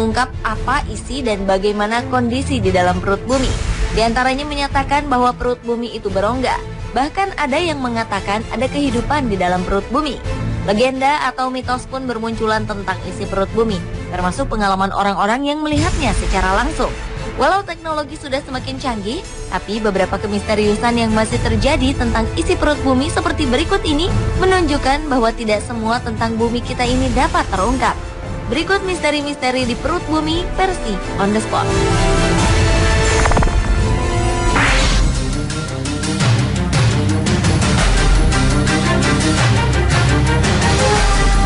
mengungkap apa isi dan bagaimana kondisi di dalam perut bumi. Di antaranya menyatakan bahwa perut bumi itu berongga. Bahkan ada yang mengatakan ada kehidupan di dalam perut bumi. Legenda atau mitos pun bermunculan tentang isi perut bumi, termasuk pengalaman orang-orang yang melihatnya secara langsung. Walau teknologi sudah semakin canggih, tapi beberapa kemisteriusan yang masih terjadi tentang isi perut bumi seperti berikut ini menunjukkan bahwa tidak semua tentang bumi kita ini dapat terungkap. Berikut misteri-misteri di perut bumi versi on the spot.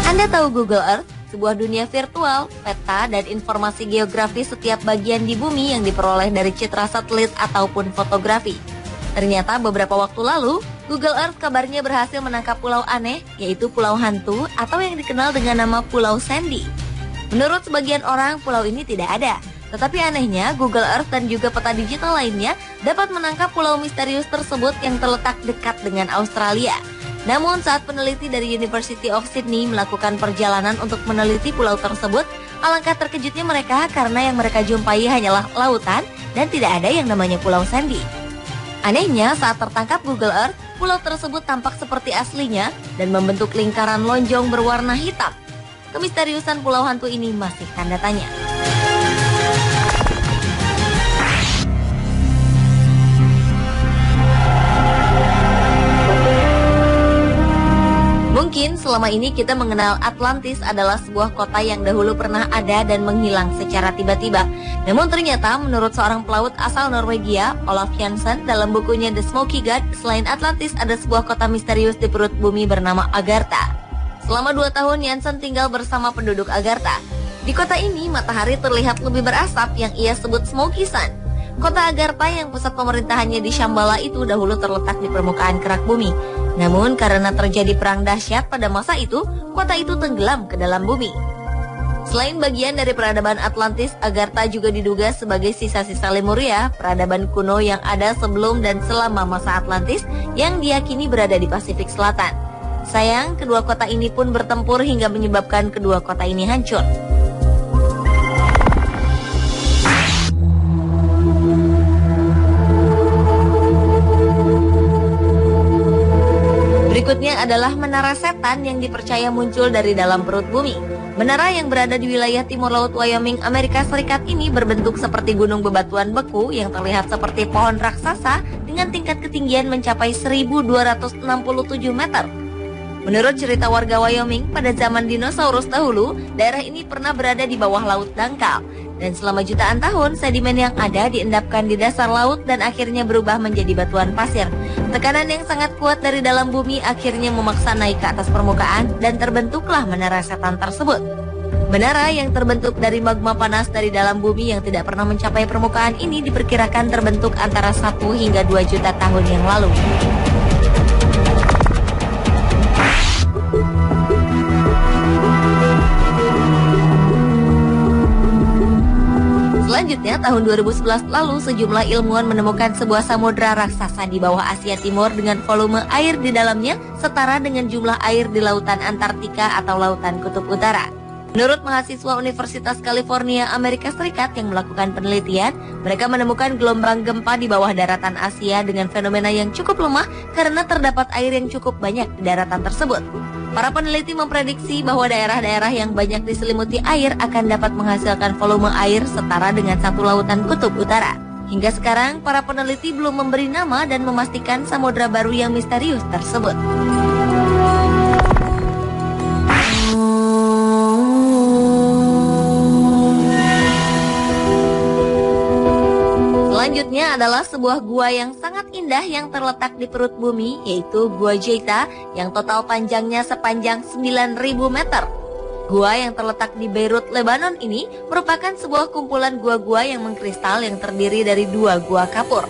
Anda tahu Google Earth? Sebuah dunia virtual, peta, dan informasi geografis setiap bagian di bumi yang diperoleh dari citra satelit ataupun fotografi. Ternyata beberapa waktu lalu, Google Earth kabarnya berhasil menangkap pulau aneh, yaitu Pulau Hantu atau yang dikenal dengan nama Pulau Sandy. Menurut sebagian orang, pulau ini tidak ada. Tetapi anehnya, Google Earth dan juga peta digital lainnya dapat menangkap pulau misterius tersebut yang terletak dekat dengan Australia. Namun saat peneliti dari University of Sydney melakukan perjalanan untuk meneliti pulau tersebut, alangkah terkejutnya mereka karena yang mereka jumpai hanyalah lautan dan tidak ada yang namanya Pulau Sandy. Anehnya saat tertangkap Google Earth, pulau tersebut tampak seperti aslinya dan membentuk lingkaran lonjong berwarna hitam. Kemisteriusan pulau hantu ini masih tanda tanya. Mungkin selama ini kita mengenal Atlantis adalah sebuah kota yang dahulu pernah ada dan menghilang secara tiba-tiba. Namun ternyata menurut seorang pelaut asal Norwegia, Olaf Jansen, dalam bukunya The Smoky God, selain Atlantis ada sebuah kota misterius di perut bumi bernama Agartha. Selama 2 tahun Jansen tinggal bersama penduduk Agartha. Di kota ini matahari terlihat lebih berasap yang ia sebut Smoky Sun. Kota Agartha yang pusat pemerintahannya di Shambhala itu dahulu terletak di permukaan kerak bumi. Namun karena terjadi perang dahsyat pada masa itu, kota itu tenggelam ke dalam bumi. Selain bagian dari peradaban Atlantis, Agartha juga diduga sebagai sisa-sisa Lemuria, peradaban kuno yang ada sebelum dan selama masa Atlantis yang diyakini berada di Pasifik Selatan. Sayang, kedua kota ini pun bertempur hingga menyebabkan kedua kota ini hancur. Berikutnya adalah menara setan yang dipercaya muncul dari dalam perut bumi. Menara yang berada di wilayah timur laut Wyoming, Amerika Serikat ini berbentuk seperti gunung bebatuan beku yang terlihat seperti pohon raksasa dengan tingkat ketinggian mencapai 1.267 meter. Menurut cerita warga Wyoming, pada zaman dinosaurus dahulu, daerah ini pernah berada di bawah laut dangkal. Dan selama jutaan tahun, sedimen yang ada diendapkan di dasar laut dan akhirnya berubah menjadi batuan pasir. Tekanan yang sangat kuat dari dalam bumi akhirnya memaksa naik ke atas permukaan dan terbentuklah menara setan tersebut. Menara yang terbentuk dari magma panas dari dalam bumi yang tidak pernah mencapai permukaan ini diperkirakan terbentuk antara 1 hingga 2 juta tahun yang lalu. Selanjutnya, tahun 2011 lalu sejumlah ilmuwan menemukan sebuah samudra raksasa di bawah Asia Timur dengan volume air di dalamnya setara dengan jumlah air di lautan Antartika atau lautan Kutub Utara. Menurut mahasiswa Universitas California, Amerika Serikat yang melakukan penelitian, mereka menemukan gelombang gempa di bawah daratan Asia dengan fenomena yang cukup lemah karena terdapat air yang cukup banyak di daratan tersebut. Para peneliti memprediksi bahwa daerah-daerah yang banyak diselimuti air akan dapat menghasilkan volume air setara dengan satu lautan Kutub Utara. Hingga sekarang, para peneliti belum memberi nama dan memastikan samudra baru yang misterius tersebut. Selanjutnya adalah sebuah gua yang sangat indah yang terletak di perut bumi, yaitu Gua Jeita yang total panjangnya sepanjang 9.000 meter. Gua yang terletak di Beirut, Lebanon ini merupakan sebuah kumpulan gua-gua yang mengkristal yang terdiri dari 2 gua kapur.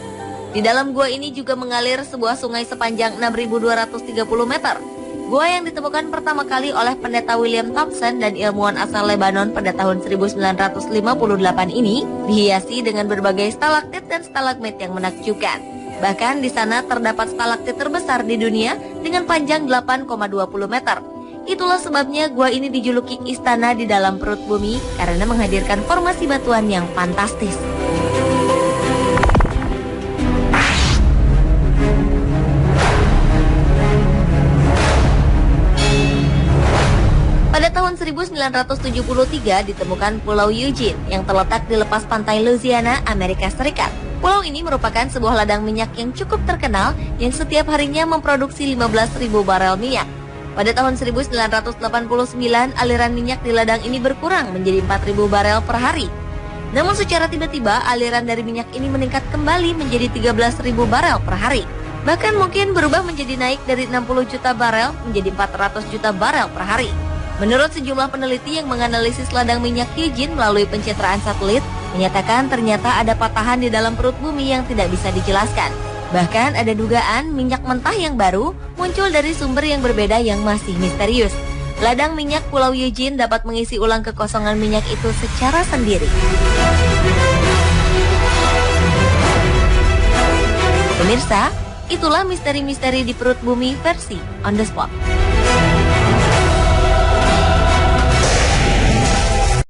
Di dalam gua ini juga mengalir sebuah sungai sepanjang 6.230 meter. Gua yang ditemukan pertama kali oleh pendeta William Thompson dan ilmuwan asal Lebanon pada tahun 1958 ini dihiasi dengan berbagai stalaktit dan stalagmit yang menakjubkan. Bahkan di sana terdapat stalaktit terbesar di dunia dengan panjang 8,20 meter. Itulah sebabnya gua ini dijuluki istana di dalam perut bumi karena menghadirkan formasi batuan yang fantastis. Pada tahun 1973 ditemukan Pulau Eugene yang terletak di lepas pantai Louisiana, Amerika Serikat. Pulau ini merupakan sebuah ladang minyak yang cukup terkenal yang setiap harinya memproduksi 15.000 barel minyak. Pada tahun 1989, aliran minyak di ladang ini berkurang menjadi 4.000 barel per hari. Namun secara tiba-tiba, aliran dari minyak ini meningkat kembali menjadi 13.000 barel per hari. Bahkan mungkin berubah menjadi naik dari 60 juta barel menjadi 400 juta barel per hari. Menurut sejumlah peneliti yang menganalisis ladang minyak Eugene melalui pencitraan satelit, menyatakan ternyata ada patahan di dalam perut bumi yang tidak bisa dijelaskan. Bahkan ada dugaan minyak mentah yang baru muncul dari sumber yang berbeda yang masih misterius. Ladang minyak Pulau Eugene dapat mengisi ulang kekosongan minyak itu secara sendiri. Pemirsa, itulah misteri-misteri di perut bumi versi On The Spot.